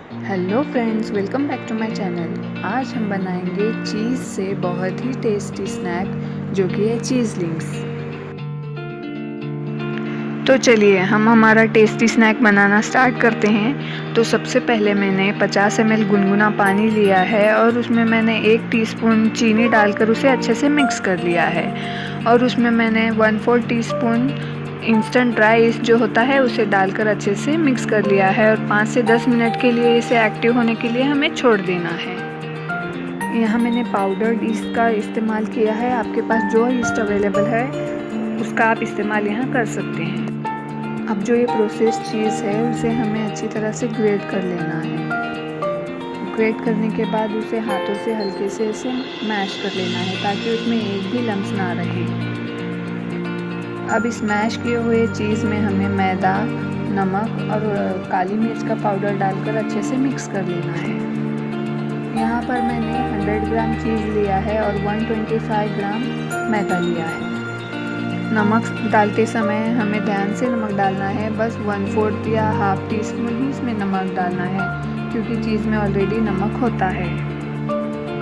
Hello friends, welcome back to my channel. आज हम बनाएंगे चीज़ से बहुत ही टेस्टी स्नैक जो कि है चीज़ लिंक्स। तो चलिए हम हमारा टेस्टी स्नैक बनाना स्टार्ट करते हैं। तो सबसे पहले मैंने 50 ml गुनगुना पानी लिया है और उसमें मैंने 1 टीस्पून चीनी डालकर उसे अच्छे से मिक्स कर लिया है। और उसमें मैंने 1/4 टीस्पून इंस्टेंट ड्राई ईस्ट जो होता है उसे डालकर अच्छे से मिक्स कर लिया है। और 5 से 10 मिनट के लिए इसे एक्टिव होने के लिए हमें छोड़ देना है। यहाँ मैंने पाउडर्ड ईस्ट का इस्तेमाल किया है। आपके पास जो ईस्ट अवेलेबल है उसका आप इस्तेमाल यहाँ कर सकते हैं। अब जो ये प्रोसेस चीज़ है उसे हमें अच्छी तरह से ग्रेट कर लेना है। ग्रेट करने के बाद उसे हाथों से हल्के से इसे मैश कर लेना है ताकि उसमें एक भी लम्स ना रहे। अब इस मैश किए हुए चीज़ में हमें मैदा, नमक और काली मिर्च का पाउडर डालकर अच्छे से मिक्स कर लेना है। यहाँ पर मैंने 100 ग्राम चीज़ लिया है और 125 ग्राम मैदा लिया है। नमक डालते समय हमें ध्यान से नमक डालना है, बस 1/4 या हाफ टी स्पून ही इसमें नमक डालना है क्योंकि चीज़ में ऑलरेडी नमक होता है।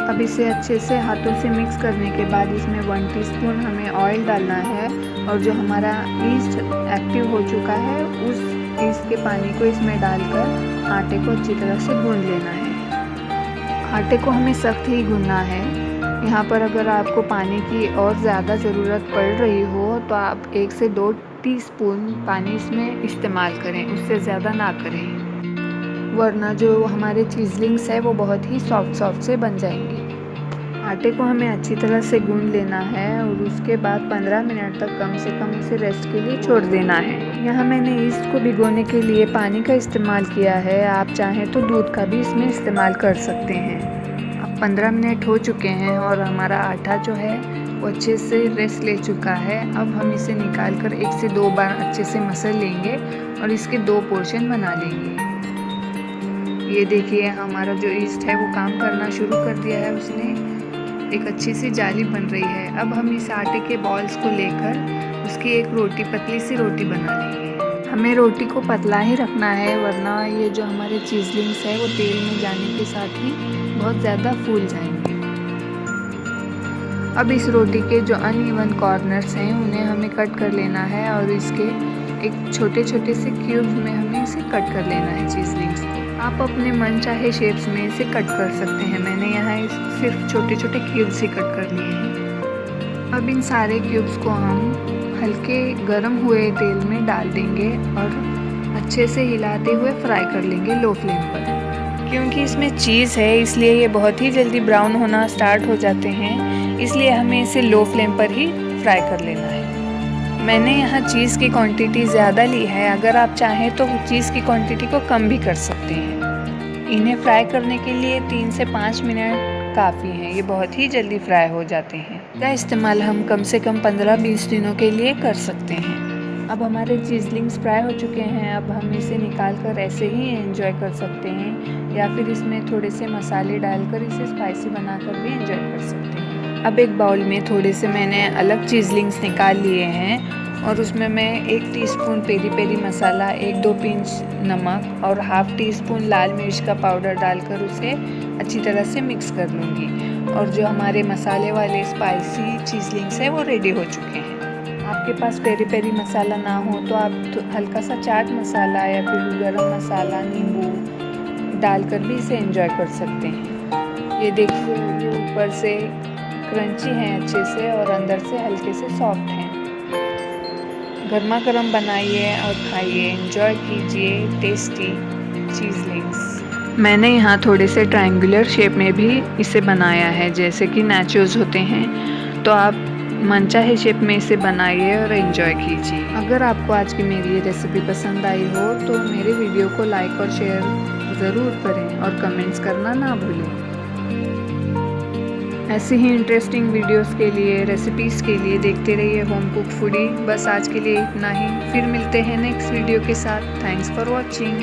अब इसे अच्छे से हाथों से मिक्स करने के बाद इसमें 1 टीस्पून हमें ऑयल डालना है और जो हमारा ईस्ट एक्टिव हो चुका है उस ईस्ट के पानी को इसमें डालकर आटे को अच्छी तरह से गूंद लेना है। आटे को हमें सख्त ही गूंदना है। यहाँ पर अगर आपको पानी की और ज़्यादा ज़रूरत पड़ रही हो तो आप 1 से 2 टीस्पून पानी इसमें इस्तेमाल करें, उससे ज़्यादा ना करें, वरना जो हमारे चीज़लिंग्स है वो बहुत ही सॉफ्ट से बन जाएंगे। आटे को हमें अच्छी तरह से गूंद लेना है और उसके बाद 15 मिनट तक कम से कम इसे रेस्ट के लिए छोड़ देना है। यहाँ मैंने ईस्ट को भिगोने के लिए पानी का इस्तेमाल किया है। आप चाहें तो दूध का भी इसमें इस्तेमाल कर सकते हैं। 15 मिनट हो चुके हैं और हमारा आटा जो है वो अच्छे से रेस्ट ले चुका है। अब हम इसे निकाल कर 1 से 2 बार अच्छे से मसल लेंगे और इसके 2 पोर्शन बना लेंगे। ये देखिए हमारा जो ईस्ट है वो काम करना शुरू कर दिया है, उसने एक अच्छी सी जाली बन रही है। अब हम इस आटे के बॉल्स को लेकर उसकी एक पतली सी रोटी बना लेंगे। हमें रोटी को पतला ही रखना है, वरना ये जो हमारे चीज़लिंग्स है वो तेल में जाने के साथ ही बहुत ज़्यादा फूल जाएंगे। अब इस रोटी के जो अनइवन कॉर्नर्स हैं उन्हें हमें कट कर लेना है और इसके एक छोटे से क्यूब्स में हमें इसे कट कर लेना है चीज़लिंग्स को। आप अपने मन चाहे शेप्स में इसे कट कर सकते हैं। मैंने यहाँ सिर्फ छोटे क्यूब्स ही कट कर लिए हैं। अब इन सारे क्यूब्स को हम हल्के गर्म हुए तेल में डाल देंगे और अच्छे से हिलाते हुए फ्राई कर लेंगे लो फ्लेम पर। क्योंकि इसमें चीज़ है इसलिए ये बहुत ही जल्दी ब्राउन होना स्टार्ट हो जाते हैं, इसलिए हमें इसे लो फ्लेम पर ही फ्राई कर लेना है। मैंने यहाँ चीज़ की क्वांटिटी ज़्यादा ली है, अगर आप चाहें तो चीज़ की क्वांटिटी को कम भी कर सकते हैं। इन्हें फ्राई करने के लिए 3 से 5 मिनट काफ़ी हैं, ये बहुत ही जल्दी फ्राई हो जाते हैं। इसका इस्तेमाल हम कम से कम 15-20 दिनों के लिए कर सकते हैं। अब हमारे चीज़लिंग्स फ्राई हो चुके हैं। अब हम इसे निकाल कर ऐसे ही एंजॉय कर सकते हैं या फिर इसमें थोड़े से मसाले डालकर इसे स्पाइसी बनाकर भी एंजॉय कर सकते हैं। अब एक बाउल में थोड़े से मैंने अलग चीज़लिंग्स निकाल लिए हैं और उसमें मैं 1 टीस्पून पेरी पेरी मसाला, 1-2 पिंच नमक और हाफ टी स्पून लाल मिर्च का पाउडर डालकर उसे अच्छी तरह से मिक्स कर लूँगी। और जो हमारे मसाले वाले स्पाइसी चीज़लिंग्स है वो रेडी हो चुके हैं। आपके पास पेरी पेरी मसाला ना हो तो आप हल्का सा चाट मसाला या फिर गरम मसाला, नींबू डालकर भी इसे एंजॉय कर सकते हैं। ये देखिए ये ऊपर से क्रंची हैं अच्छे से और अंदर से हल्के से सॉफ्ट हैं। गर्मा गर्म बनाइए और खाइए, एंजॉय कीजिए टेस्टी चीज़लिंग्स। मैंने यहाँ थोड़े से ट्रायंगुलर शेप में भी इसे बनाया है, जैसे कि नाचोस होते हैं, तो आप मनचाहे शेप में इसे बनाइए और एंजॉय कीजिए। अगर आपको आज की मेरी ये रेसिपी पसंद आई हो तो मेरे वीडियो को लाइक और शेयर ज़रूर करें और कमेंट्स करना ना भूलें। ऐसे ही इंटरेस्टिंग वीडियोस के लिए, रेसिपीज़ के लिए देखते रहिए होम कुक फूडी। बस आज के लिए इतना ही, फिर मिलते हैं नेक्स्ट वीडियो के साथ। Thanks for watching.